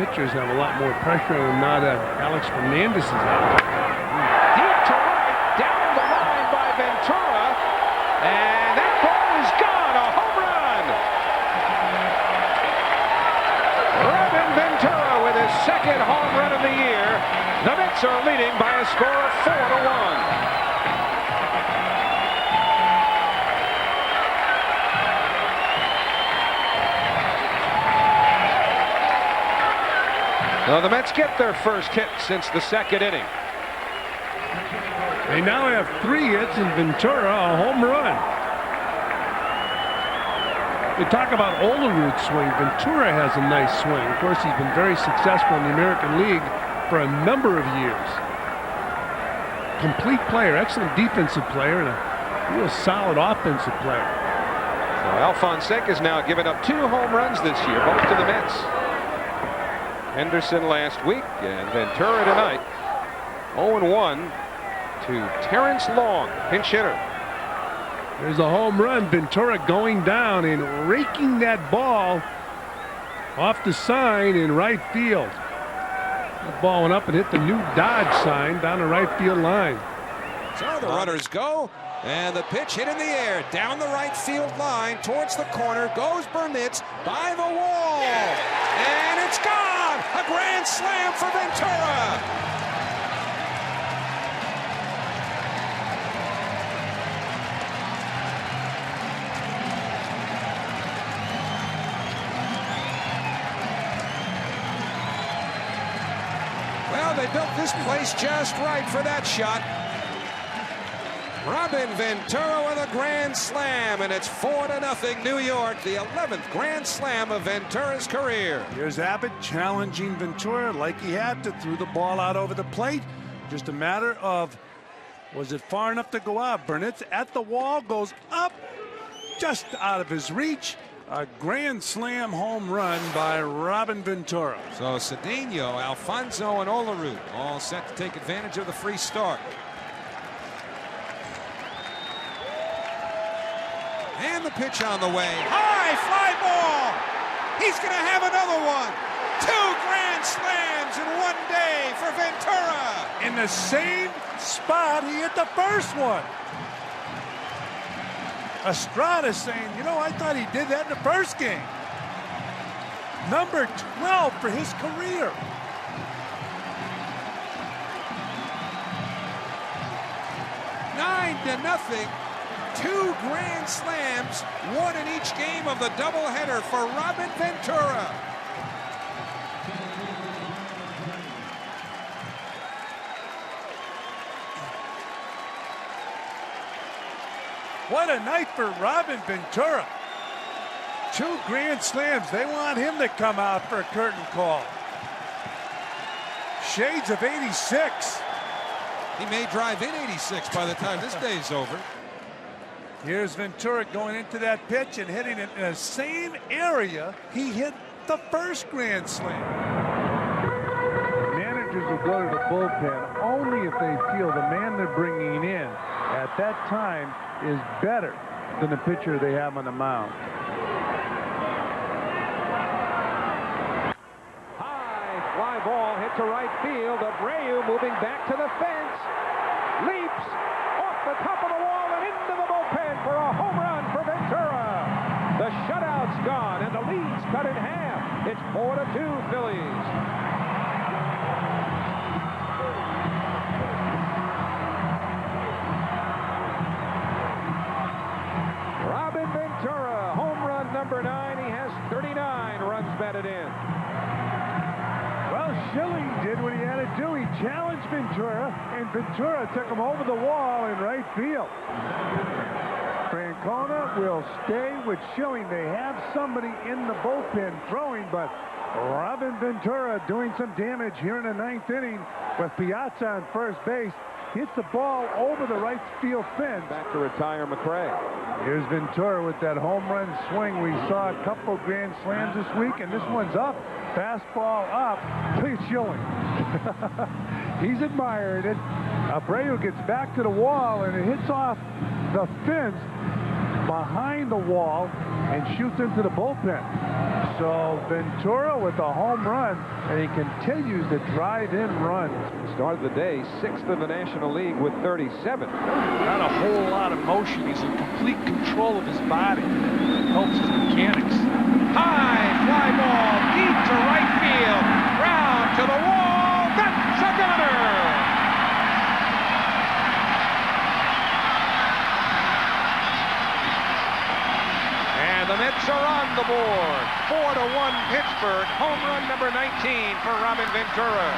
pitchers have a lot more pressure on them now that Alex Fernandez is out. Deep to right, down the line by Ventura, and that ball is gone. A home run. Robin Ventura with his second home run of the year. The Mets are leading by a score of 4-1. Well, the Mets get their first hit since the second inning. They now have 3 hits and Ventura a home run. You talk about Olerud's swing. Ventura has a nice swing. Of course, he's been very successful in the American League for a number of years. Complete player, excellent defensive player, and a real solid offensive player. So Alfonseca's now given up 2 home runs this year, both to the Mets. Henderson last week and Ventura tonight. 0-1 to Terrence Long, pinch hitter. There's a home run. Ventura going down and raking that ball off the sign in right field. The ball went up and hit the new Dodge sign down the right field line. So the runners go, and the pitch hit in the air down the right field line towards the corner. Goes Burnitz by the wall, and it's gone. A grand slam for Ventura. Well, they built this place just right for that shot. Robin Ventura with a grand slam, and it's 4-0 New York, the 11th grand slam of Ventura's career. Here's Abbott challenging Ventura like he had to, threw the ball out over the plate. Just a matter of, was it far enough to go out? Burnitz at the wall, goes up, just out of his reach. A grand slam home run by Robin Ventura. So Cedeno, Alfonso, and Olerud all set to take advantage of the free start. And the pitch on the way. High fly ball. He's going to have another one. 2 grand slams in one day for Ventura. In the same spot he hit the first one. Estrada saying, you know, I thought he did that in the first game. Number 12 for his career. Nine to nothing. 2 grand slams, 1 in each game of the doubleheader for Robin Ventura. What a night for Robin Ventura. 2 grand slams. They want him to come out for a curtain call. Shades of 86. He may drive in 86 by the time this day's over. Here's Ventura going into that pitch and hitting it in the same area he hit the first grand slam. Managers will go to the bullpen only if they feel the man they're bringing in at that time is better than the pitcher they have on the mound. High fly ball hit to right field. Abreu moving back to the fence. Leaps off the top of the wall and into the bullpen for a home run for Ventura. The shutout's gone and the lead's cut in half. It's 4-2 Phillies. Robin Ventura, home run number 9. He has 39 runs batted in. Well, Schilling did what he had to do. He challenged Ventura, and Ventura took him over the wall in right field. Francona will stay with Schilling. They have somebody in the bullpen throwing, but Robin Ventura doing some damage here in the 9th inning with Piazza on first base. Hits the ball over the right field fence. Back to retire McRae. Here's Ventura with that home run swing. We saw a couple grand slams this week, and this one's up. Fastball up. Please Schilling. He's admired it. Abreu gets back to the wall, and it hits off the fence behind the wall and shoots into the bullpen. So Ventura with a home run, and he continues to drive in runs. Started the day 6th in the National League with 37. Not a whole lot of motion. He's in complete control of his body. Helps his mechanics. High fly ball deep to right field. Round to the wall. That's a gunner. And the Mets are on the board. 4-1 Pittsburgh. Home run number 19 for Robin Ventura.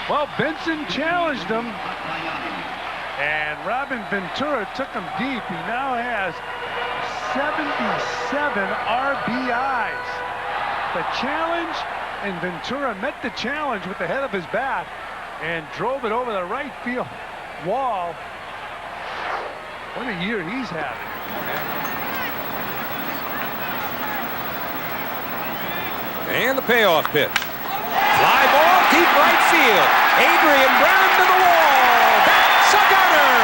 Well, Benson challenged him, and Robin Ventura took him deep. He now has 77 RBIs. The challenge, and Ventura met the challenge with the head of his bat and drove it over the right field wall. What a year he's having. And the payoff pitch. Fly ball, deep right field. Adrian Brown to the wall. That's a gunner.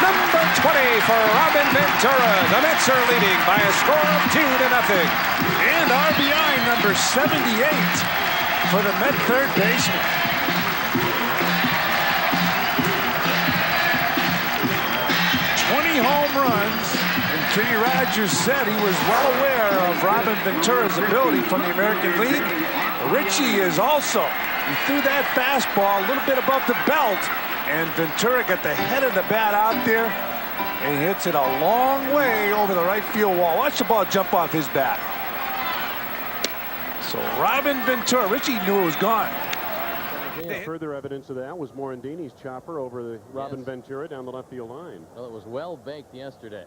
Number 20 for Robin Ventura. The Mets are leading by a score of 2-0. And RBI number 78 for the Met third baseman. Home runs, and Kenny Rogers said he was well aware of Robin Ventura's ability from the American League. Richie is also. He threw that fastball a little bit above the belt, and Ventura got the head of the bat out there and hits it a long way over the right field wall. Watch the ball jump off his bat. So Robin Ventura, Richie knew it was gone. Yeah, further evidence of that was Morandini's chopper over the Robin Ventura down the left field line. Well, it was well baked yesterday.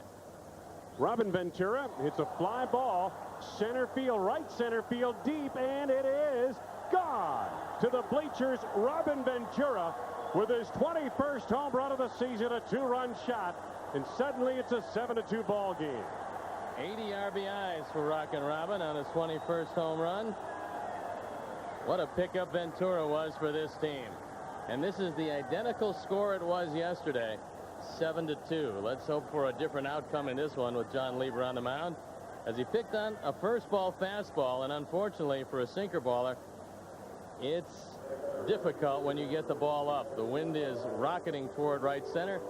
Robin Ventura hits a fly ball, center field, right center field, deep, and it is gone. To the bleachers, Robin Ventura with his 21st home run of the season, a 2-run shot, and suddenly it's a 7-2 ball game. 80 RBIs for Rockin' Robin on his 21st home run. What a pickup Ventura was for this team. And this is the identical score it was yesterday, 7-2. Let's hope for a different outcome in this one with John Lieber on the mound, as he picked on a first ball fastball, and unfortunately for a sinker baller, it's difficult when you get the ball up. The wind is rocketing toward right center,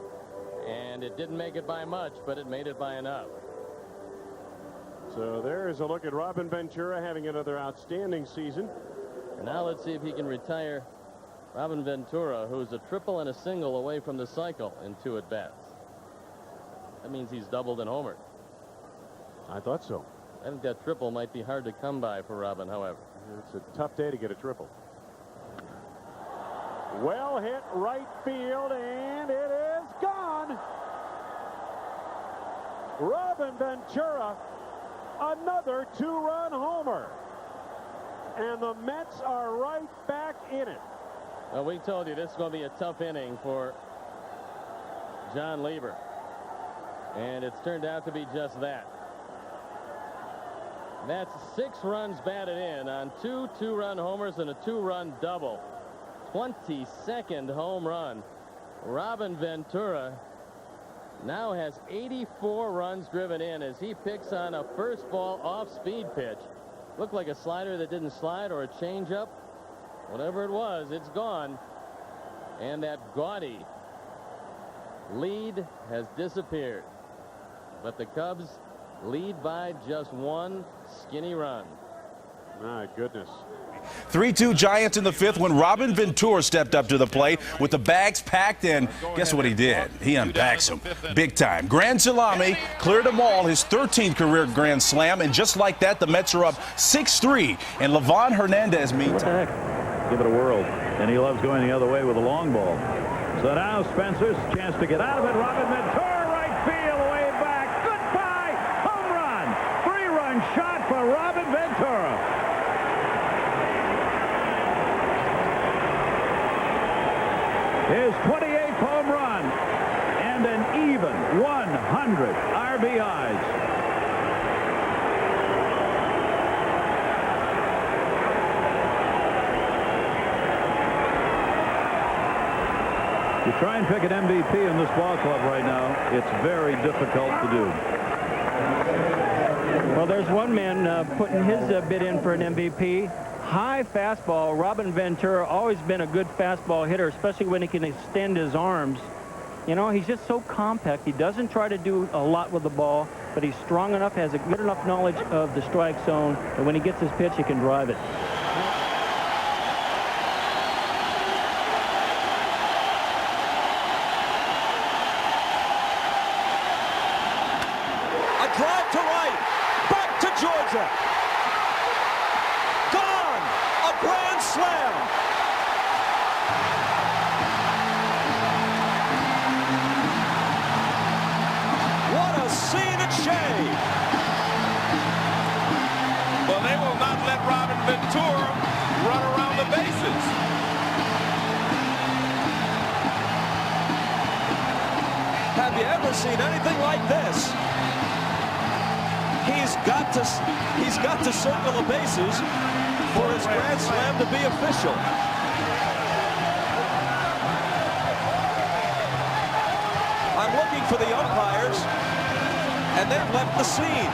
and it didn't make it by much, but it made it by enough. So there's a look at Robin Ventura having another outstanding season. And now let's see if he can retire Robin Ventura, who's a triple and a single away from the cycle in 2 at-bats. That means he's doubled and homered. I thought so. I think that triple might be hard to come by for Robin, however. It's a tough day to get a triple. Well hit right field, and it is gone. Robin Ventura, another 2-run homer. And the Mets are right back in it. Well, we told you this is going to be a tough inning for John Lieber. And it's turned out to be just that. That's 6 runs batted in on 2 2-run homers and a 2-run double. 22nd home run. Robin Ventura now has 84 runs driven in as he picks on a first ball off-speed pitch. Looked like a slider that didn't slide, or a changeup. Whatever it was, it's gone. And that gaudy lead has disappeared. But the Cubs lead by just 1 skinny run. My goodness. 3-2 Giants in the 5th when Robin Ventura stepped up to the plate with the bags packed in. Guess what he did? He unpacks them big time. Grand Salami cleared them all, his 13th career grand slam, and just like that, the Mets are up 6-3. And Livan Hernandez, meantime. Give it a whirl, and he loves going the other way with a long ball. So now Spencer's chance to get out of it. Robin Ventura, right field, way back. Goodbye, home run. 3-run shot for Robin Ventura. His 28th home run and an even 100 RBIs. You try and pick an MVP in this ball club right now, it's very difficult to do. Well, there's one man putting his bid in for an MVP. High fastball. Robin Ventura, always been a good fastball hitter, especially when he can extend his arms. You know, he's just so compact. He doesn't try to do a lot with the ball, but he's strong enough, has a good enough knowledge of the strike zone, and when he gets his pitch, he can drive it. A drive to right, back to Georgia. Gone, a grand slam. What a scene at Shea. Well, they will not let Robin Ventura run around the bases. Have you ever seen anything like this? He's got to circle the bases for his grand slam to be official. I'm looking for the umpires, and they've left the scene.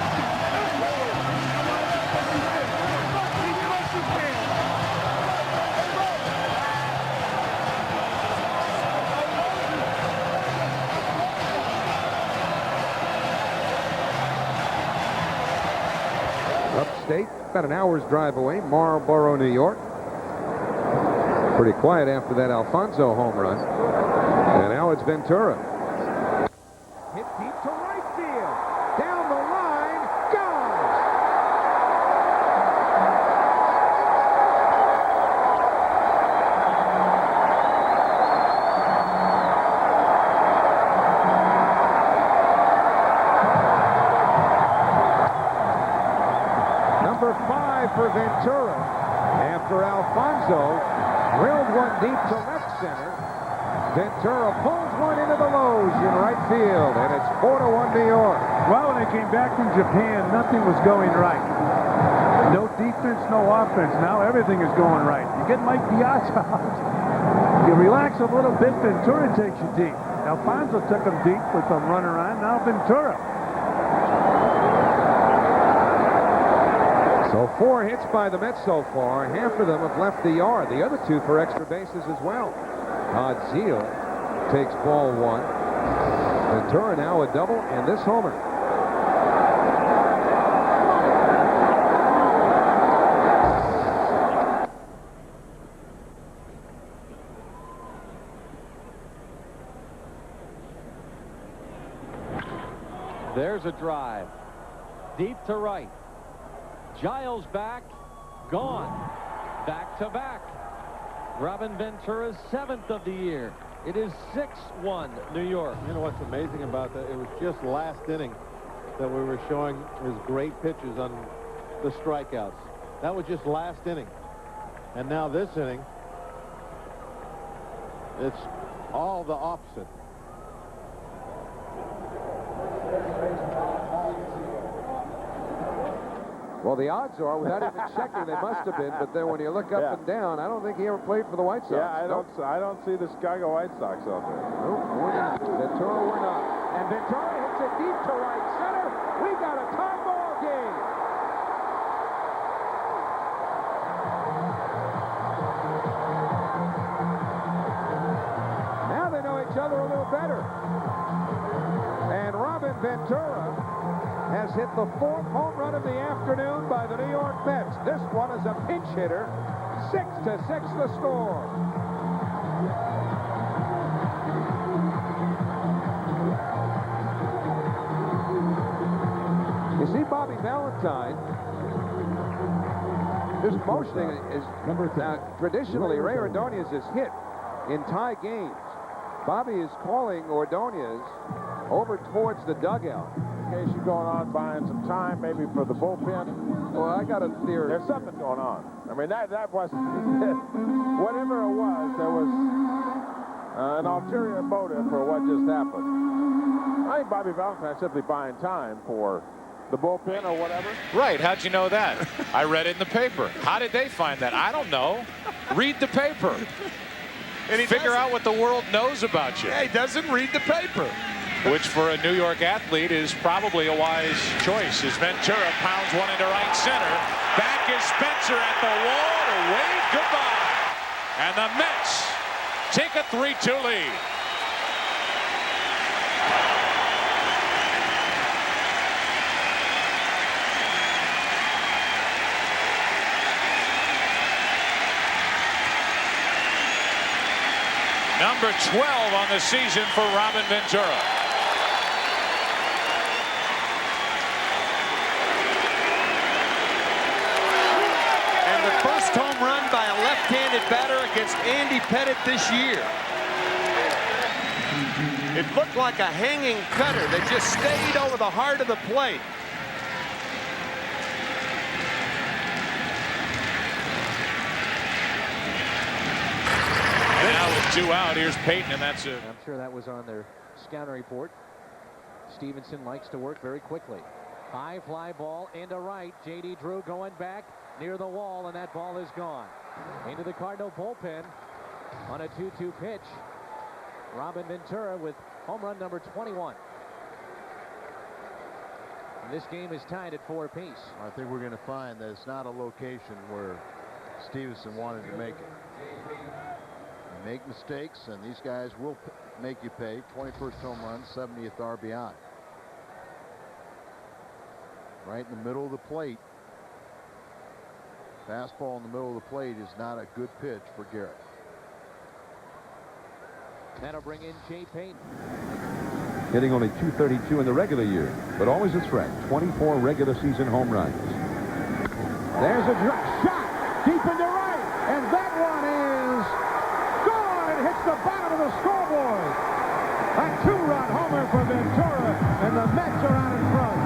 Upstate, about an hour's drive away, Marlboro, New York. Pretty quiet after that Alfonso home run. And now it's Ventura. Hit deep to right field. Down the line. Gone. Number 5 for Ventura. After Alfonso drilled one deep to left center, Ventura pulls one into the lows in right field, and it's 4-1 New York. Well, when they came back from Japan, nothing was going right. No defense, no offense. Now everything is going right. You get Mike Piazza out. You relax a little bit, Ventura takes you deep. Alfonso took him deep with some runner on. Now Ventura. So 4 hits by the Mets so far. Half of them have left the yard. The other 2 for extra bases as well. Todd Zeal takes ball 1. Ventura now a double and this homer. There's a drive. Deep to right. Giles back. Gone. Back to back. Robin Ventura's 7th of the year. It is 6-1 New York. You know what's amazing about that? It was just last inning that we were showing his great pitches on the strikeouts. That was just last inning. And now this inning, it's all the opposite. Well, the odds are, without even checking, they must have been. But then when you look up and down, I don't think he ever played for the White Sox. Yeah, I don't see the Chicago White Sox out there. Nope, we're not. Ventura, we're not. And Ventura hits it deep to right center. We got a tie ball game. Now they know each other a little better. And Robin Ventura has hit the 4th home run of the afternoon by the New York Mets. This one is a pinch hitter. 6-6 the score. You see Bobby Valentine just motioning is now traditionally Ray Ordonez is hit in tie games. Bobby is calling Ordonez over towards the dugout. In case you're going on buying some time, maybe for the bullpen. Well, I got a theory. There's something going on. I mean, that was whatever it was. There was an ulterior motive for what just happened. I think Bobby Valentine's simply buying time for the bullpen or whatever. Right. How'd you know that? I read it in the paper. How did they find that? I don't know. Read the paper. And he figure out what the world knows about you. Yeah, he doesn't read the paper. Which for a New York athlete is probably a wise choice. As Ventura pounds one into right center. Back is Spencer at the wall to wave goodbye. And the Mets take a 3-2 lead. Number 12 on the season for Robin Ventura. And the first home run by a left-handed batter against Andy Pettit this year. It looked like a hanging cutter that just stayed over the heart of the plate. And now with 2 out, here's Payton, and that's it. I'm sure that was on their scouting report. Stevenson likes to work very quickly. High fly ball into right. J.D. Drew going back near the wall, and that ball is gone. Into the Cardinal bullpen on a 2-2 pitch. Robin Ventura with home run number 21. And this game is tied at 4 apiece. I think we're going to find that it's not a location where Stevenson wanted to make it. You make mistakes, and these guys will make you pay. 21st home run, 70th RBI. Right in the middle of the plate. Fastball in the middle of the plate is not a good pitch for Garrett. That'll bring in Jay Payton. Hitting only .232 in the regular year, but always a threat. 24 regular season home runs. There's a shot deep into right, and that one is gone. It hits the bottom of the scoreboard. A 2-run homer for Ventura, and the Mets are out in front.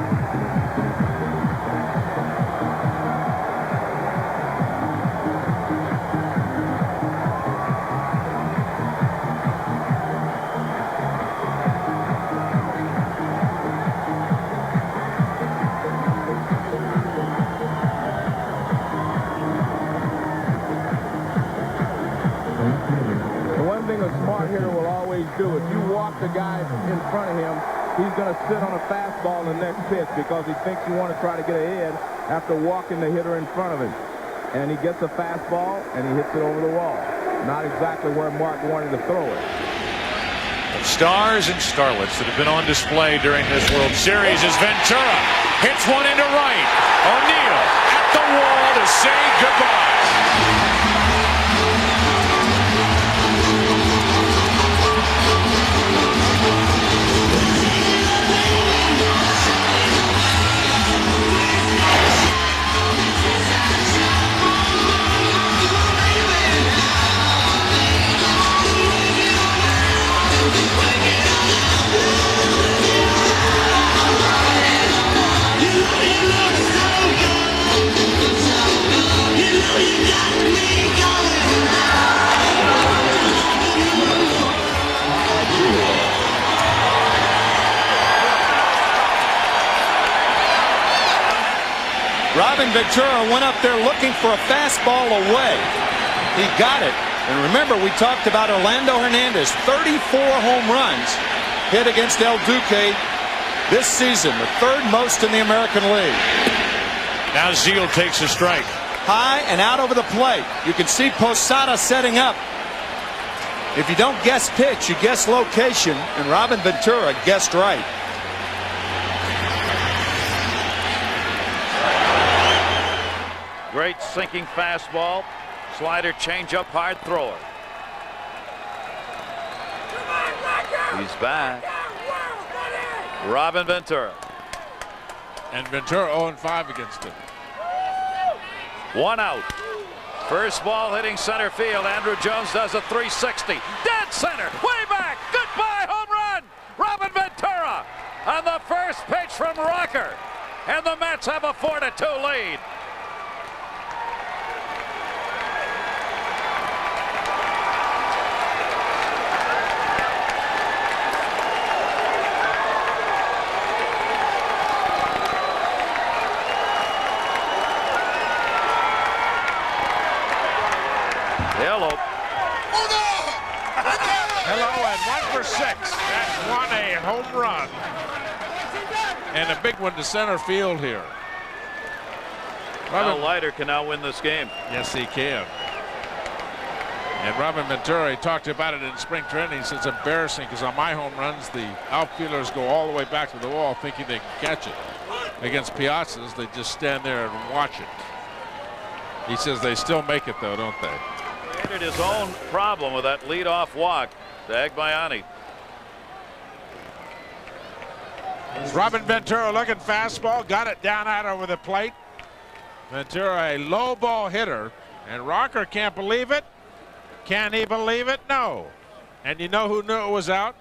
Hitter will always do. If you walk the guy in front of him, he's going to sit on a fastball in the next pitch because he thinks you want to try to get ahead after walking the hitter in front of him. And he gets a fastball and he hits it over the wall. Not exactly where Mark wanted to throw it. The stars and starlets that have been on display during this World Series as Ventura hits one into right. O'Neill at the wall to say goodbye. Robin Ventura went up there looking for a fastball away. He got it. And remember, we talked about Orlando Hernandez, 34 home runs hit against El Duque this season, the 3rd most in the American League. Now Zeal takes a strike. High and out over the plate. You can see Posada setting up. If you don't guess pitch, you guess location, and Robin Ventura guessed right. Great sinking fastball. Slider, changeup, hard thrower. He's back. Robin Ventura. And Ventura 0-5 against him. 1 out. First ball hitting center field. Andrew Jones does a 360. Dead center. Way back. Goodbye home run. Robin Ventura on the first pitch from Rocker. And the Mets have a 4-2 lead. Hello, and 1 for 6. That's one a home run. And a big one to center field here. Al Leiter can now win this game. Yes, he can. And Robin Ventura, he talked about it in spring training. He says it's embarrassing because on my home runs, the outfielders go all the way back to the wall thinking they can catch it. Against Piazzas, they just stand there and watch it. He says they still make it, though, don't they? Created his own problem with that leadoff walk to Agbayani. Robin Ventura looking fastball, got it down out over the plate. Ventura, a low ball hitter, and Rocker can't believe it. Can he believe it? No. And you know who knew it was out?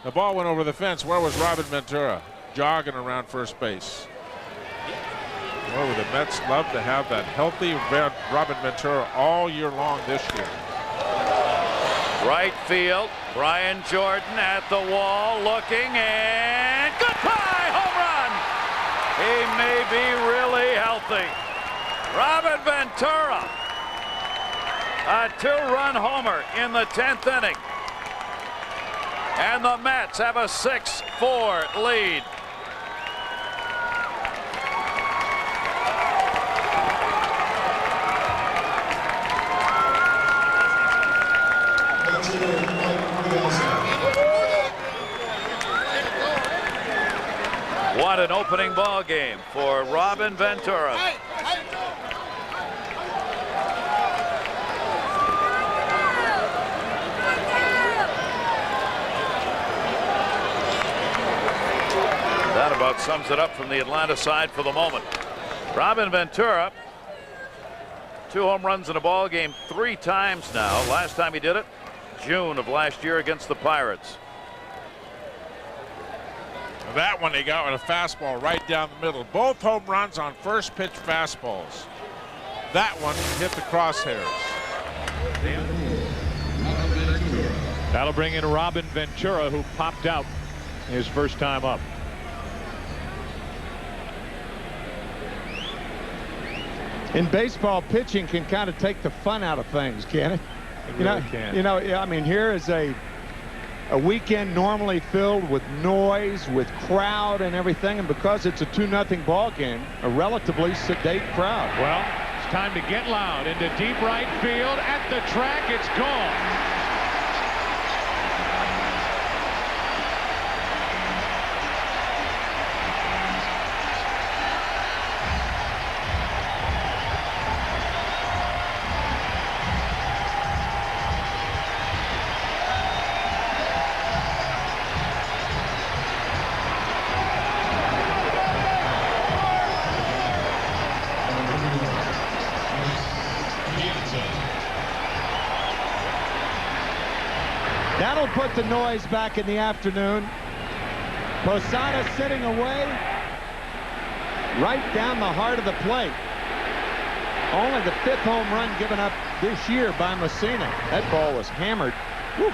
The ball went over the fence. Where was Robin Ventura? Jogging around first base. Well, the Mets love to have that healthy Robin Ventura all year long this year. Right field, Brian Jordan at the wall looking, and goodbye, home run. He may be really healthy. Robin Ventura, a 2-run homer in the 10th inning. And the Mets have a 6-4 lead. What an opening ball game for Robin Ventura. That about sums it up from the Atlanta side for the moment. Robin Ventura, 2 home runs in a ball game 3 times now. Last time he did it, June of last year against the Pirates. That one he got with a fastball right down the middle. Both home runs on first pitch fastballs. That one hit the crosshairs. That'll bring in Robin Ventura, who popped out his first time up. In baseball, pitching can kind of take the fun out of things, can it? It really can. I mean, here is a weekend normally filled with noise, with crowd and everything, and because it's a 2-0 ball game, a relatively sedate crowd. Well, it's time to get loud into deep right field. At the track, it's gone. That'll put the noise back in the afternoon. Posada sitting away right down the heart of the plate. Only the 5th home run given up this year by Messina. That ball was hammered. Whew.